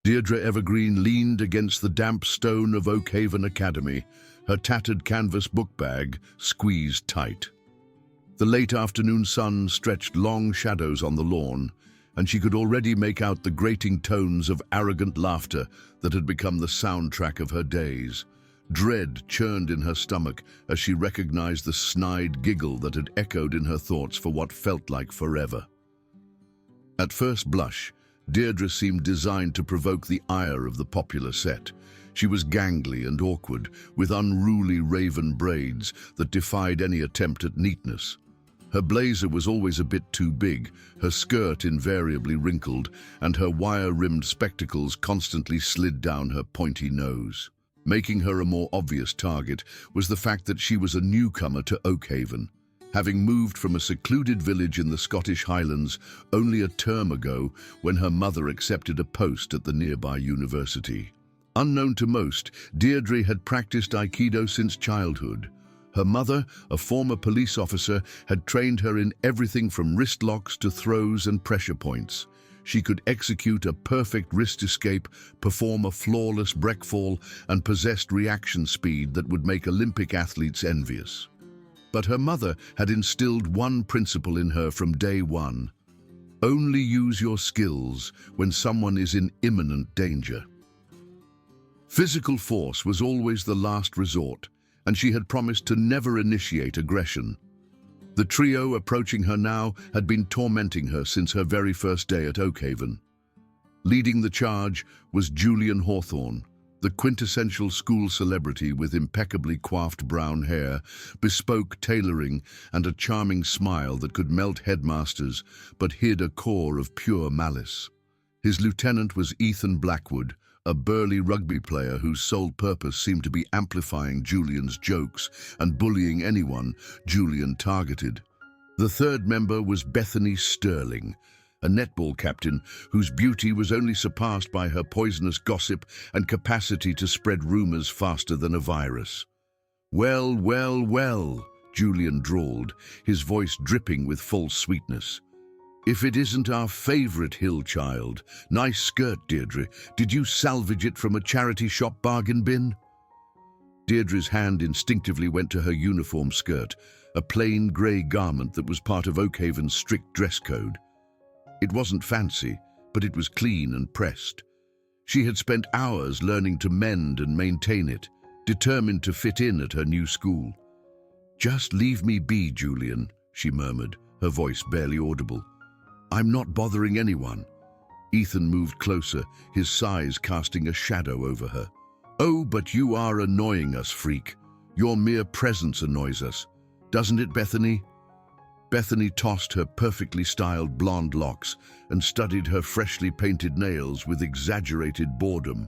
Deirdre Evergreen leaned against the damp stone of Oakhaven Academy, her tattered canvas book bag squeezed tight. The late afternoon sun stretched long shadows on the lawn, and she could already make out the grating tones of arrogant laughter that had become the soundtrack of her days. Dread churned in her stomach as she recognized the snide giggle that had echoed in her thoughts for what felt like forever. At first blush, Deirdre seemed designed to provoke the ire of the popular set. She was gangly and awkward, with unruly raven braids that defied any attempt at neatness. Her blazer was always a bit too big, her skirt invariably wrinkled, and her wire-rimmed spectacles constantly slid down her pointy nose. Making her a more obvious target was the fact that she was a newcomer to Oakhaven, having moved from a secluded village in the Scottish Highlands only a term ago when her mother accepted a post at the nearby university. Unknown to most, Deirdre had practiced Aikido since childhood. Her mother, a former police officer, had trained her in everything from wrist locks to throws and pressure points. She could execute a perfect wrist escape, perform a flawless breakfall, and possessed reaction speed that would make Olympic athletes envious. But her mother had instilled one principle in her from day one: only use your skills when someone is in imminent danger. Physical force was always the last resort, and she had promised to never initiate aggression. The trio approaching her now had been tormenting her since her very first day at Oakhaven. Leading the charge was Julian Hawthorne, the quintessential school celebrity with impeccably coiffed brown hair, bespoke tailoring, and a charming smile that could melt headmasters but hid a core of pure malice. His lieutenant was Ethan Blackwood, a burly rugby player whose sole purpose seemed to be amplifying Julian's jokes and bullying anyone Julian targeted. The third member was Bethany Sterling, a netball captain whose beauty was only surpassed by her poisonous gossip and capacity to spread rumors faster than a virus. "Well, well, well," Julian drawled, his voice dripping with false sweetness. "If it isn't our favorite hill child. Nice skirt, Deirdre. Did you salvage it from a charity shop bargain bin?" Deirdre's hand instinctively went to her uniform skirt, a plain grey garment that was part of Oakhaven's strict dress code. It wasn't fancy, but it was clean and pressed. She had spent hours learning to mend and maintain it, determined to fit in at her new school. "Just leave me be, Julian," she murmured, her voice barely audible. "I'm not bothering anyone." Ethan moved closer, his size casting a shadow over her. "Oh, but you are annoying us, freak. Your mere presence annoys us. Doesn't it, Bethany?" Bethany tossed her perfectly styled blonde locks and studied her freshly painted nails with exaggerated boredom.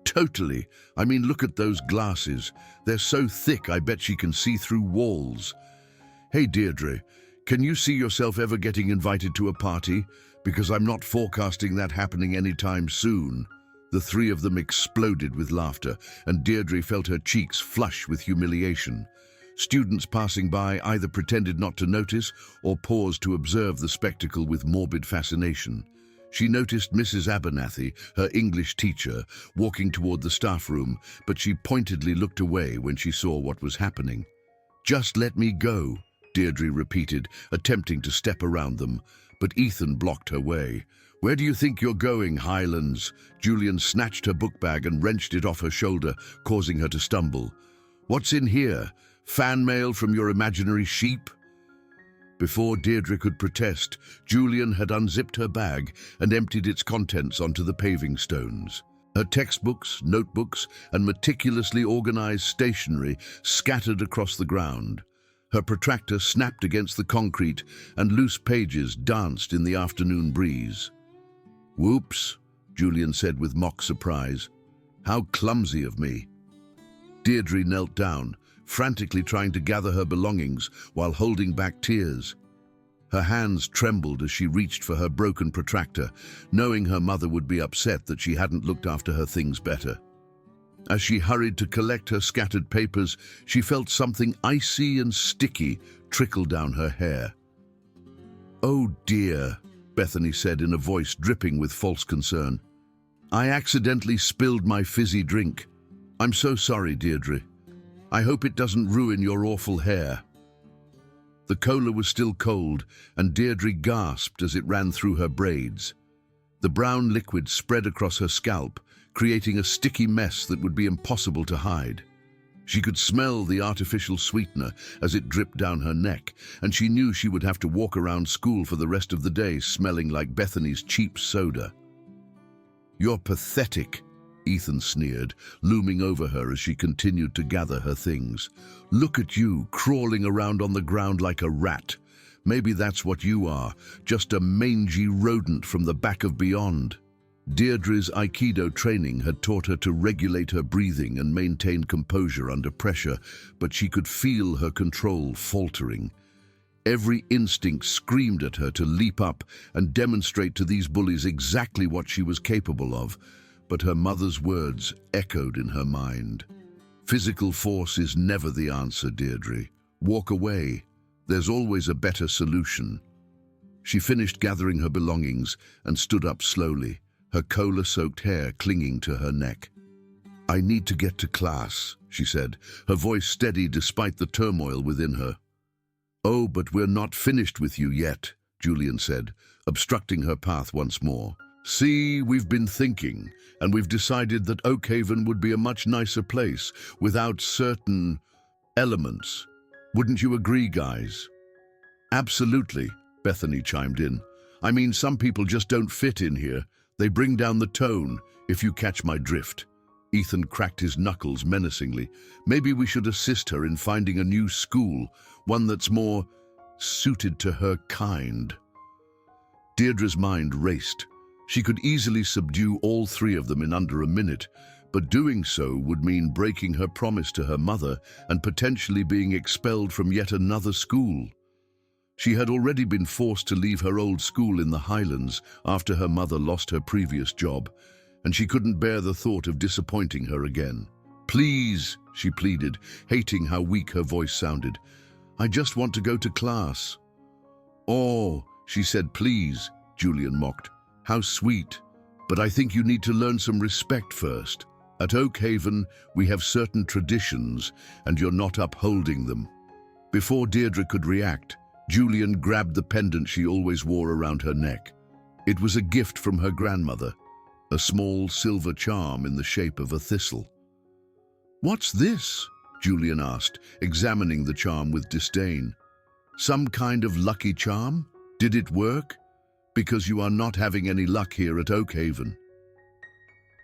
"Totally. I mean, look at those glasses. They're so thick I bet she can see through walls." "Hey, Deirdre, can you see yourself ever getting invited to a party? Because I'm not forecasting that happening anytime soon." The three of them exploded with laughter, and Deirdre felt her cheeks flush with humiliation. Students passing by either pretended not to notice or paused to observe the spectacle with morbid fascination. She noticed Mrs. Abernathy, her English teacher, walking toward the staff room, but she pointedly looked away when she saw what was happening. "Just let me go," Deirdre repeated, attempting to step around them, but Ethan blocked her way. "Where do you think you're going, Highlands?" Julian snatched her book bag and wrenched it off her shoulder, causing her to stumble. "What's in here? Fan mail from your imaginary sheep?" Before Deirdre could protest, Julian had unzipped her bag and emptied its contents onto the paving stones. Her textbooks, notebooks, and meticulously organized stationery scattered across the ground. Her protractor snapped against the concrete, and loose pages danced in the afternoon breeze. "Whoops," Julian said with mock surprise. "How clumsy of me." Deirdre knelt down, frantically trying to gather her belongings while holding back tears. Her hands trembled as she reached for her broken protractor, knowing her mother would be upset that she hadn't looked after her things better. As she hurried to collect her scattered papers, she felt something icy and sticky trickle down her hair. "Oh dear," Bethany said in a voice dripping with false concern. I accidentally spilled my fizzy drink. I'm so sorry, Deirdre. I hope it doesn't ruin your awful hair. The cola was still cold, and Deirdre gasped as it ran through her braids. The brown liquid spread across her scalp, creating a sticky mess that would be impossible to hide. She could smell the artificial sweetener as it dripped down her neck, and she knew she would have to walk around school for the rest of the day smelling like Bethany's cheap soda. "You're pathetic," Ethan sneered, looming over her as she continued to gather her things. "Look at you, crawling around on the ground like a rat. Maybe that's what you are, just a mangy rodent from the back of beyond." Deirdre's Aikido training had taught her to regulate her breathing and maintain composure under pressure, but she could feel her control faltering. Every instinct screamed at her to leap up and demonstrate to these bullies exactly what she was capable of, but her mother's words echoed in her mind. "Physical force is never the answer, Deirdre. Walk away. There's always a better solution." She finished gathering her belongings and stood up slowly, her cola-soaked hair clinging to her neck. "I need to get to class," she said, her voice steady despite the turmoil within her. "Oh, but we're not finished with you yet," Julian said, obstructing her path once more. "See, we've been thinking, and we've decided that Oakhaven would be a much nicer place without certain elements. Wouldn't you agree, guys?" "Absolutely," Bethany chimed in. "I mean, some people just don't fit in here. They bring down the tone, if you catch my drift." Ethan cracked his knuckles menacingly. "Maybe we should assist her in finding a new school, one that's more suited to her kind." Deirdre's mind raced. She could easily subdue all three of them in under a minute, but doing so would mean breaking her promise to her mother and potentially being expelled from yet another school. She had already been forced to leave her old school in the Highlands after her mother lost her previous job, and she couldn't bear the thought of disappointing her again. "Please," she pleaded, hating how weak her voice sounded. "I just want to go to class." "Oh," she said, "please," Julian mocked. "How sweet. But I think you need to learn some respect first. At Oakhaven, we have certain traditions, and you're not upholding them." Before Deirdre could react, Julian grabbed the pendant she always wore around her neck. It was a gift from her grandmother, a small silver charm in the shape of a thistle. "What's this?" Julian asked, examining the charm with disdain. "Some kind of lucky charm? Did it work? Because you are not having any luck here at Oakhaven."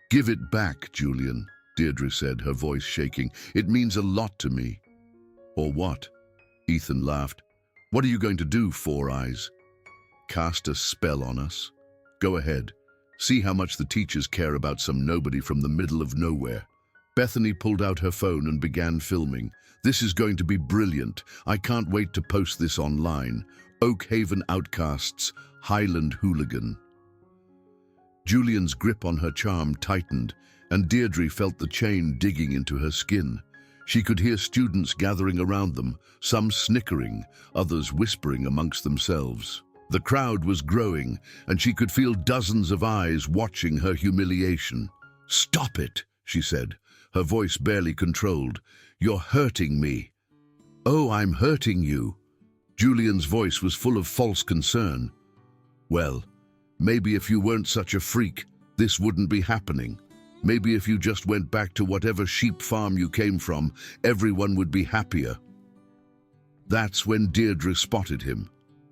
"Give it back, Julian," Deirdre said, her voice shaking. "It means a lot to me." "Or what?" Ethan laughed. "What are you going to do, Four Eyes? Cast a spell on us? Go ahead. See how much the teachers care about some nobody from the middle of nowhere." Bethany pulled out her phone and began filming. "This is going to be brilliant. I can't wait to post this online. Oakhaven Outcasts, Highland Hooligan." Julian's grip on her charm tightened, and Deirdre felt the chain digging into her skin. She could hear students gathering around them, some snickering, others whispering amongst themselves. The crowd was growing, and she could feel dozens of eyes watching her humiliation. "Stop it," she said, her voice barely controlled. "You're hurting me." "Oh, I'm hurting you." Julian's voice was full of false concern. "Well, maybe if you weren't such a freak, this wouldn't be happening. Maybe if you just went back to whatever sheep farm you came from, everyone would be happier." That's when Deirdre spotted him.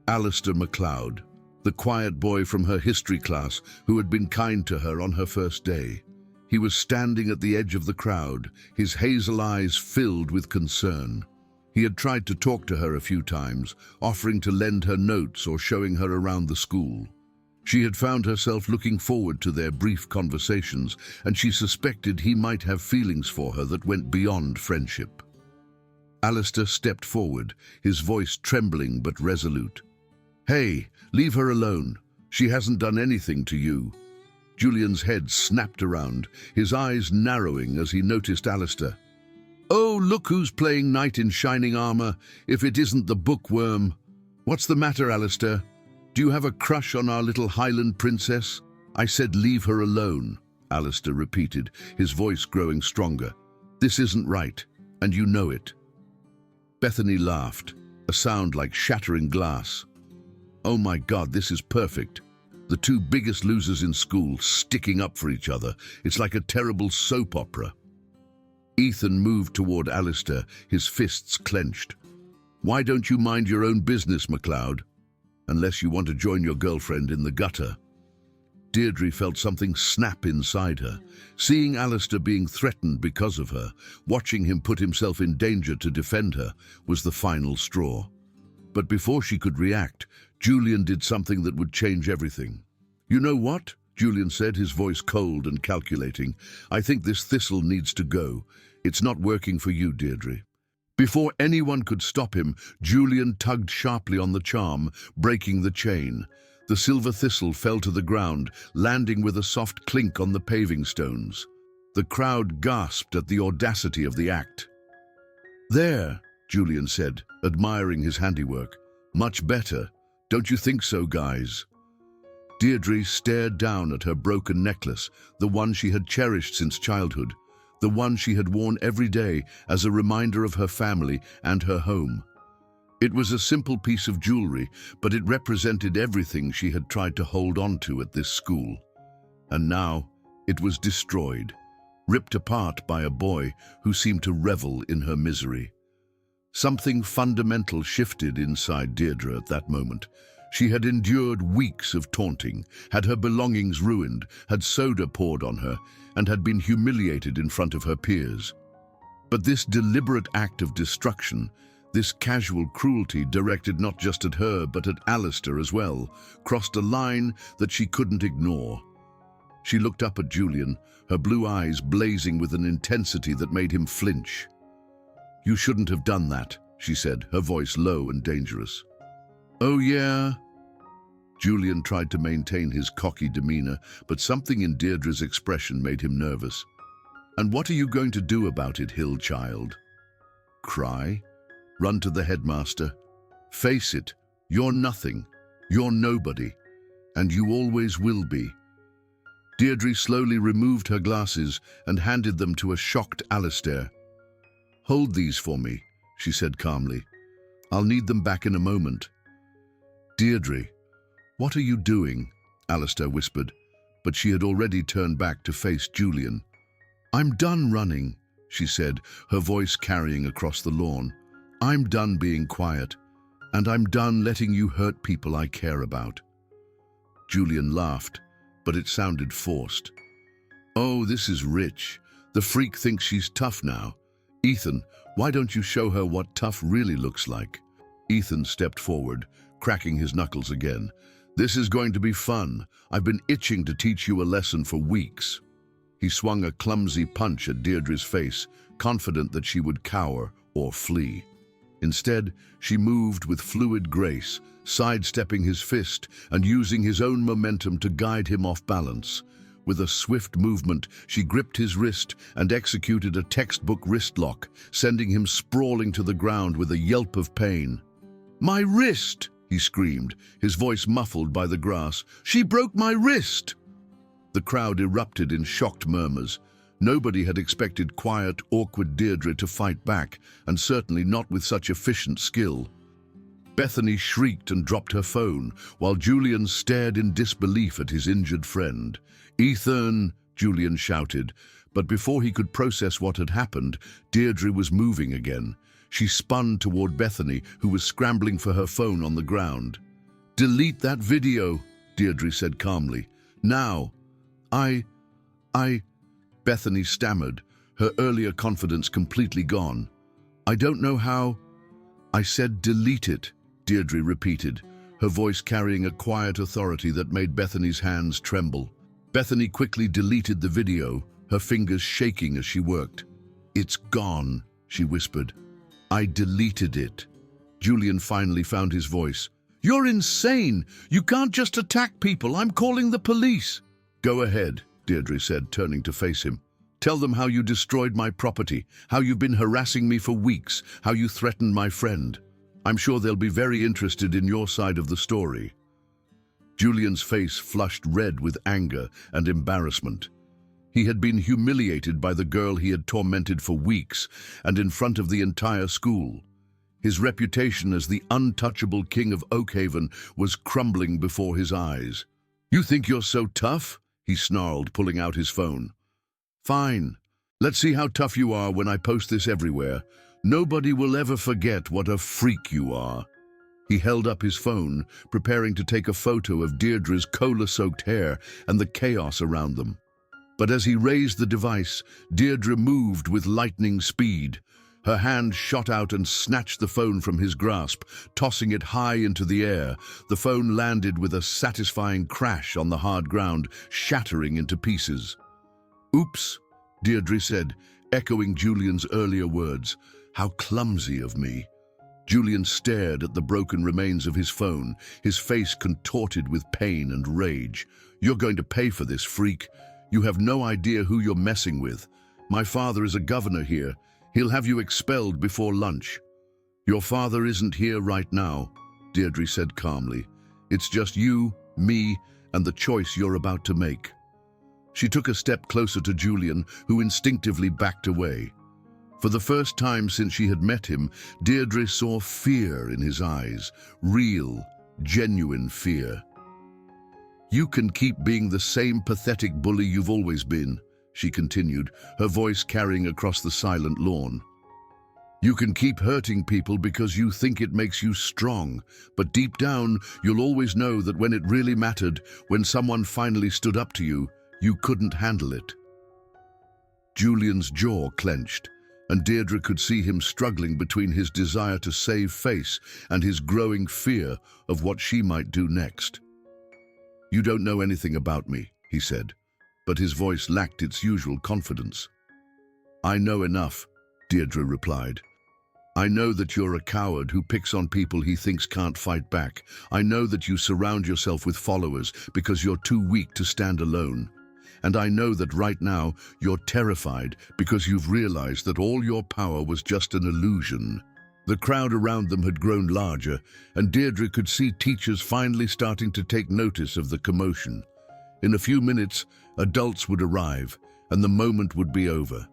Alistair MacLeod, the quiet boy from her history class who had been kind to her on her first day. He was standing at the edge of the crowd, his hazel eyes filled with concern. He had tried to talk to her a few times, offering to lend her notes or showing her around the school. She had found herself looking forward to their brief conversations, and she suspected he might have feelings for her that went beyond friendship. Alistair stepped forward, his voice trembling but resolute. "Hey, leave her alone. She hasn't done anything to you." Julian's head snapped around, his eyes narrowing as he noticed Alistair. "Oh, look who's playing knight in shining armor, if it isn't the bookworm. What's the matter, Alistair? Do you have a crush on our little Highland princess? I said leave her alone." Alistair repeated, his voice growing stronger. This isn't right, and you know it. Bethany laughed, a sound like shattering glass. Oh my God, this is perfect. The two biggest losers in school sticking up for each other. It's like a terrible soap opera. Ethan moved toward Alistair, his fists clenched. Why don't you mind your own business, MacLeod? Unless you want to join your girlfriend in the gutter. Deirdre felt something snap inside her. Seeing Alistair being threatened because of her, watching him put himself in danger to defend her, was the final straw. But before she could react, Julian did something that would change everything. You know what? Julian said, his voice cold and calculating. I think this thistle needs to go. It's not working for you, Deirdre. Before anyone could stop him, Julian tugged sharply on the charm, breaking the chain. The silver thistle fell to the ground, landing with a soft clink on the paving stones. The crowd gasped at the audacity of the act. There, Julian said, admiring his handiwork. Much better. Don't you think so, guys? Deirdre stared down at her broken necklace, the one she had cherished since childhood, the one she had worn every day as a reminder of her family and her home. It was a simple piece of jewelry, but it represented everything she had tried to hold on to at this school. And now it was destroyed, ripped apart by a boy who seemed to revel in her misery. Something fundamental shifted inside Deirdre at that moment. She had endured weeks of taunting, had her belongings ruined, had soda poured on her, and had been humiliated in front of her peers. But this deliberate act of destruction, this casual cruelty directed not just at her but at Alistair as well, crossed a line that she couldn't ignore. She looked up at Julian, her blue eyes blazing with an intensity that made him flinch. You shouldn't have done that, she said, her voice low and dangerous. Oh yeah? Julian tried to maintain his cocky demeanor, but something in Deirdre's expression made him nervous. And what are you going to do about it, Hill child? Cry? Run to the headmaster? Face it, you're nothing, you're nobody, and you always will be. Deirdre slowly removed her glasses and handed them to a shocked Alistair. Hold these for me, she said calmly. I'll need them back in a moment. Deirdre, what are you doing? Alistair whispered, but she had already turned back to face Julian. I'm done running, she said, her voice carrying across the lawn. I'm done being quiet, and I'm done letting you hurt people I care about. Julian laughed, but it sounded forced. Oh, this is rich. The freak thinks she's tough now. Ethan, why don't you show her what tough really looks like? Ethan stepped forward, cracking his knuckles again. This is going to be fun. I've been itching to teach you a lesson for weeks. He swung a clumsy punch at Deirdre's face, confident that she would cower or flee. Instead, she moved with fluid grace, sidestepping his fist and using his own momentum to guide him off balance. With a swift movement, she gripped his wrist and executed a textbook wrist lock, sending him sprawling to the ground with a yelp of pain. My wrist! He screamed, his voice muffled by the grass. She broke my wrist! The crowd erupted in shocked murmurs. Nobody had expected quiet, awkward Deirdre to fight back, and certainly not with such efficient skill. Bethany shrieked and dropped her phone, while Julian stared in disbelief at his injured friend. Ethan, Julian shouted, but before he could process what had happened, Deirdre was moving again. She spun toward Bethany, who was scrambling for her phone on the ground. Delete that video, Deirdre said calmly. Now. Bethany stammered, her earlier confidence completely gone. I don't know how. I said delete it, Deirdre repeated, her voice carrying a quiet authority that made Bethany's hands tremble. Bethany quickly deleted the video, her fingers shaking as she worked. It's gone, she whispered. I deleted it. Julian finally found his voice. You're insane! You can't just attack people. I'm calling the police. Go ahead, Deirdre said, turning to face him. Tell them how you destroyed my property, how you've been harassing me for weeks, how you threatened my friend. I'm sure they'll be very interested in your side of the story. Julian's face flushed red with anger and embarrassment. He had been humiliated by the girl he had tormented for weeks and in front of the entire school. His reputation as the untouchable king of Oakhaven was crumbling before his eyes. "You think you're so tough?" he snarled, pulling out his phone. "Fine. Let's see how tough you are when I post this everywhere. Nobody will ever forget what a freak you are." He held up his phone, preparing to take a photo of Deirdre's cola-soaked hair and the chaos around them. But as he raised the device, Deirdre moved with lightning speed. Her hand shot out and snatched the phone from his grasp, tossing it high into the air. The phone landed with a satisfying crash on the hard ground, shattering into pieces. "Oops," Deirdre said, echoing Julian's earlier words. "How clumsy of me." Julian stared at the broken remains of his phone, his face contorted with pain and rage. "You're going to pay for this, freak. You have no idea who you're messing with. My father is a governor here. He'll have you expelled before lunch." "Your father isn't here right now," Deirdre said calmly. "It's just you, me, and the choice you're about to make." She took a step closer to Julian, who instinctively backed away. For the first time since she had met him, Deirdre saw fear in his eyes, real, genuine fear. "You can keep being the same pathetic bully you've always been," she continued, her voice carrying across the silent lawn. "You can keep hurting people because you think it makes you strong, but deep down, you'll always know that when it really mattered, when someone finally stood up to you, you couldn't handle it." Julian's jaw clenched, and Deirdre could see him struggling between his desire to save face and his growing fear of what she might do next. "You don't know anything about me," he said, but his voice lacked its usual confidence. "I know enough," Deirdre replied. "I know that you're a coward who picks on people he thinks can't fight back. I know that you surround yourself with followers because you're too weak to stand alone. And I know that right now you're terrified because you've realized that all your power was just an illusion." The crowd around them had grown larger, and Deirdre could see teachers finally starting to take notice of the commotion. In a few minutes, adults would arrive, and the moment would be over.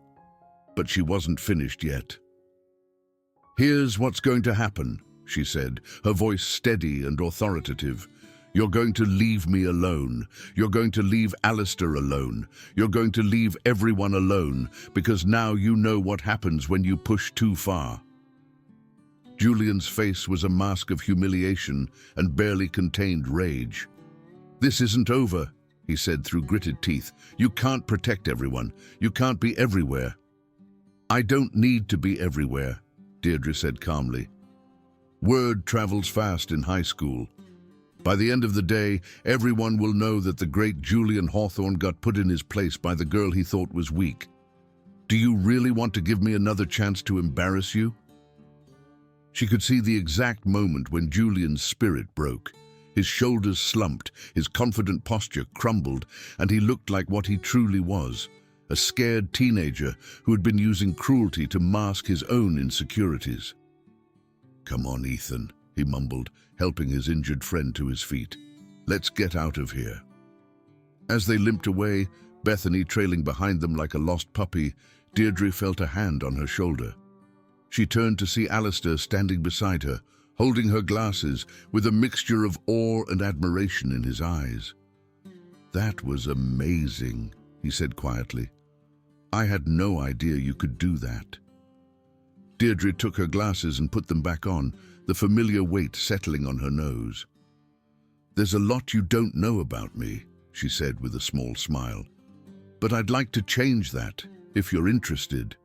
But she wasn't finished yet. "Here's what's going to happen," she said, her voice steady and authoritative. "You're going to leave me alone. You're going to leave Alistair alone. You're going to leave everyone alone, because now you know what happens when you push too far." Julian's face was a mask of humiliation and barely contained rage. "This isn't over," he said through gritted teeth. "You can't protect everyone. You can't be everywhere." "I don't need to be everywhere," Deirdre said calmly. "Word travels fast in high school. By the end of the day, everyone will know that the great Julian Hawthorne got put in his place by the girl he thought was weak. Do you really want to give me another chance to embarrass you?" She could see the exact moment when Julian's spirit broke. His shoulders slumped, his confident posture crumbled, and he looked like what he truly was, a scared teenager who had been using cruelty to mask his own insecurities. "Come on, Ethan," he mumbled, helping his injured friend to his feet. "Let's get out of here." As they limped away, Bethany trailing behind them like a lost puppy, Deirdre felt a hand on her shoulder. She turned to see Alistair standing beside her, holding her glasses with a mixture of awe and admiration in his eyes. "That was amazing," he said quietly. "I had no idea you could do that." Deirdre took her glasses and put them back on, the familiar weight settling on her nose. "There's a lot you don't know about me," she said with a small smile. "But I'd like to change that, if you're interested."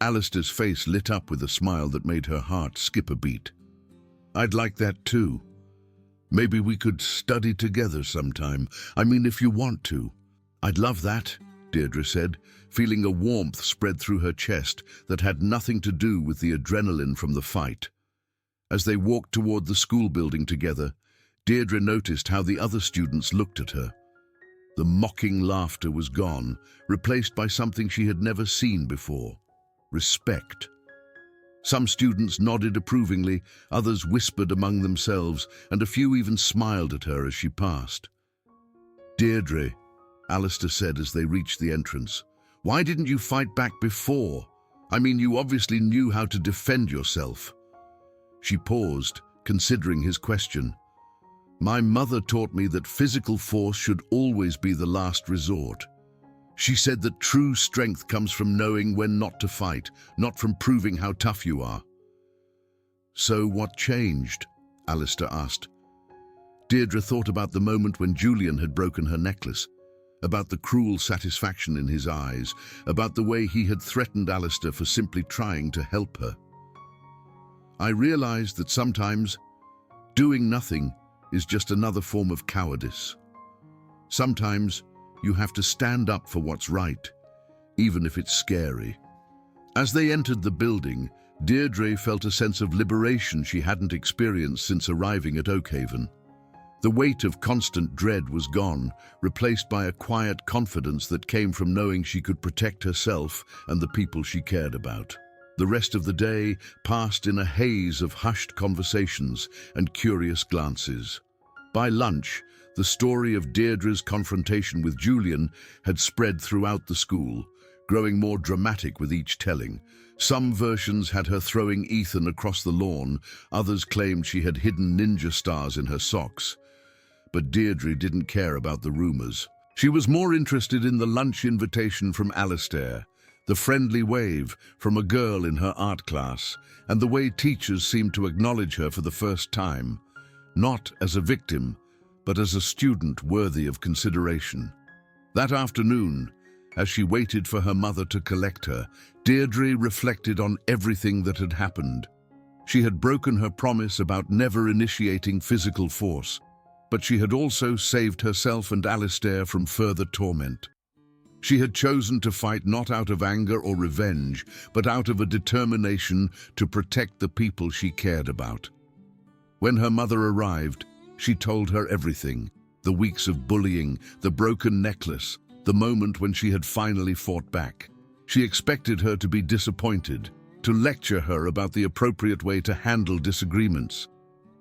Alistair's face lit up with a smile that made her heart skip a beat. "I'd like that too. Maybe we could study together sometime. I mean, if you want to." "I'd love that," Deirdre said, feeling a warmth spread through her chest that had nothing to do with the adrenaline from the fight. As they walked toward the school building together, Deirdre noticed how the other students looked at her. The mocking laughter was gone, replaced by something she had never seen before: respect. Some students nodded approvingly, others whispered among themselves, and a few even smiled at her as she passed. "Deirdre," Alistair said as they reached the entrance. "Why didn't you fight back before? I mean, you obviously knew how to defend yourself." She paused, considering his question. "My mother taught me that physical force should always be the last resort. She said that true strength comes from knowing when not to fight, not from proving how tough you are." "So what changed?" Alistair asked. Deirdre thought about the moment when Julian had broken her necklace, about the cruel satisfaction in his eyes, about the way he had threatened Alistair for simply trying to help her. "I realized that sometimes doing nothing is just another form of cowardice. Sometimes you have to stand up for what's right, even if it's scary." As they entered the building, Deirdre felt a sense of liberation she hadn't experienced since arriving at Oakhaven. The weight of constant dread was gone, replaced by a quiet confidence that came from knowing she could protect herself and the people she cared about. The rest of the day passed in a haze of hushed conversations and curious glances. By lunch, the story of Deirdre's confrontation with Julian had spread throughout the school, growing more dramatic with each telling. Some versions had her throwing Ethan across the lawn, others claimed she had hidden ninja stars in her socks. But Deirdre didn't care about the rumors. She was more interested in the lunch invitation from Alistair, the friendly wave from a girl in her art class, and the way teachers seemed to acknowledge her for the first time, not as a victim, but as a student worthy of consideration. That afternoon, as she waited for her mother to collect her, Deirdre reflected on everything that had happened. She had broken her promise about never initiating physical force, but she had also saved herself and Alistair from further torment. She had chosen to fight not out of anger or revenge, but out of a determination to protect the people she cared about. When her mother arrived, she told her everything: the weeks of bullying, the broken necklace, the moment when she had finally fought back. She expected her to be disappointed, to lecture her about the appropriate way to handle disagreements.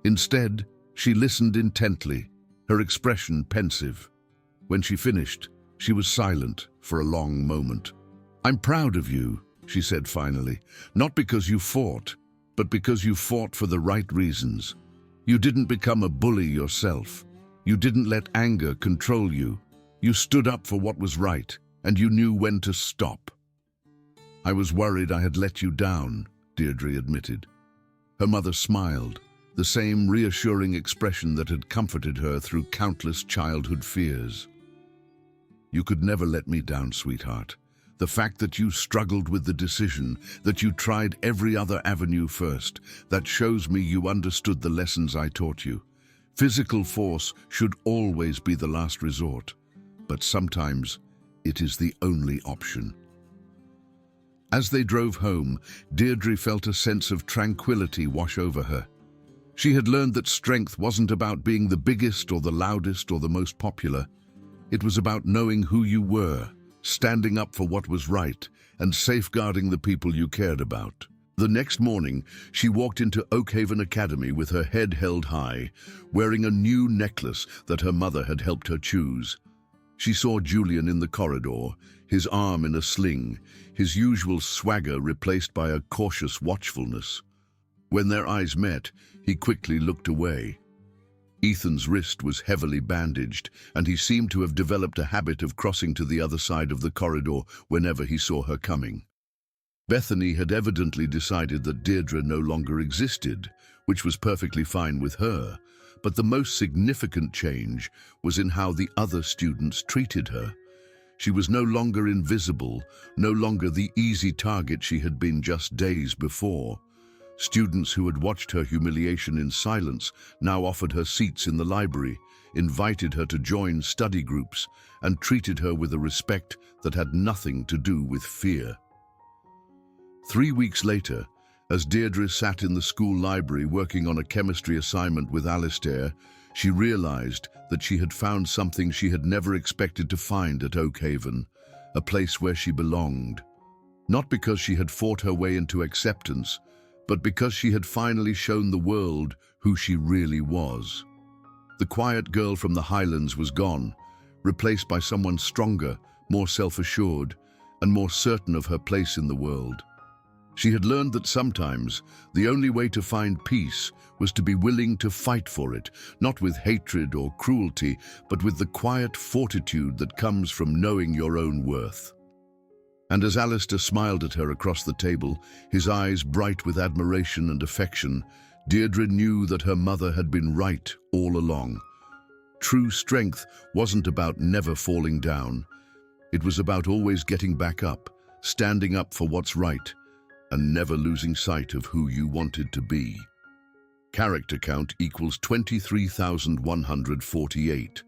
Instead, she listened intently, her expression pensive. When she finished, she was silent for a long moment. "I'm proud of you," she said finally, "not because you fought, but because you fought for the right reasons. You didn't become a bully yourself. You didn't let anger control you. You stood up for what was right, and you knew when to stop." "I was worried I had let you down," Deirdre admitted. Her mother smiled, the same reassuring expression that had comforted her through countless childhood fears. "You could never let me down, sweetheart. The fact that you struggled with the decision, that you tried every other avenue first, that shows me you understood the lessons I taught you. Physical force should always be the last resort, but sometimes it is the only option." As they drove home, Deirdre felt a sense of tranquility wash over her. She had learned that strength wasn't about being the biggest or the loudest or the most popular. It was about knowing who you were, standing up for what was right, and safeguarding the people you cared about. The next morning, she walked into Oakhaven Academy with her head held high, wearing a new necklace that her mother had helped her choose. She saw Julian in the corridor, his arm in a sling, his usual swagger replaced by a cautious watchfulness. When their eyes met, he quickly looked away. Ethan's wrist was heavily bandaged, and he seemed to have developed a habit of crossing to the other side of the corridor whenever he saw her coming. Bethany had evidently decided that Deirdre no longer existed, which was perfectly fine with her, but the most significant change was in how the other students treated her. She was no longer invisible, no longer the easy target she had been just days before. Students who had watched her humiliation in silence now offered her seats in the library, invited her to join study groups, and treated her with a respect that had nothing to do with fear. 3 weeks later, as Deirdre sat in the school library working on a chemistry assignment with Alistair, she realized that she had found something she had never expected to find at Oakhaven, a place where she belonged. Not because she had fought her way into acceptance, but because she had finally shown the world who she really was. The quiet girl from the Highlands was gone, replaced by someone stronger, more self-assured, and more certain of her place in the world. She had learned that sometimes the only way to find peace was to be willing to fight for it, not with hatred or cruelty, but with the quiet fortitude that comes from knowing your own worth. And as Alistair smiled at her across the table, his eyes bright with admiration and affection, Deirdre knew that her mother had been right all along. True strength wasn't about never falling down. It was about always getting back up, standing up for what's right, and never losing sight of who you wanted to be. Character count equals 23,148.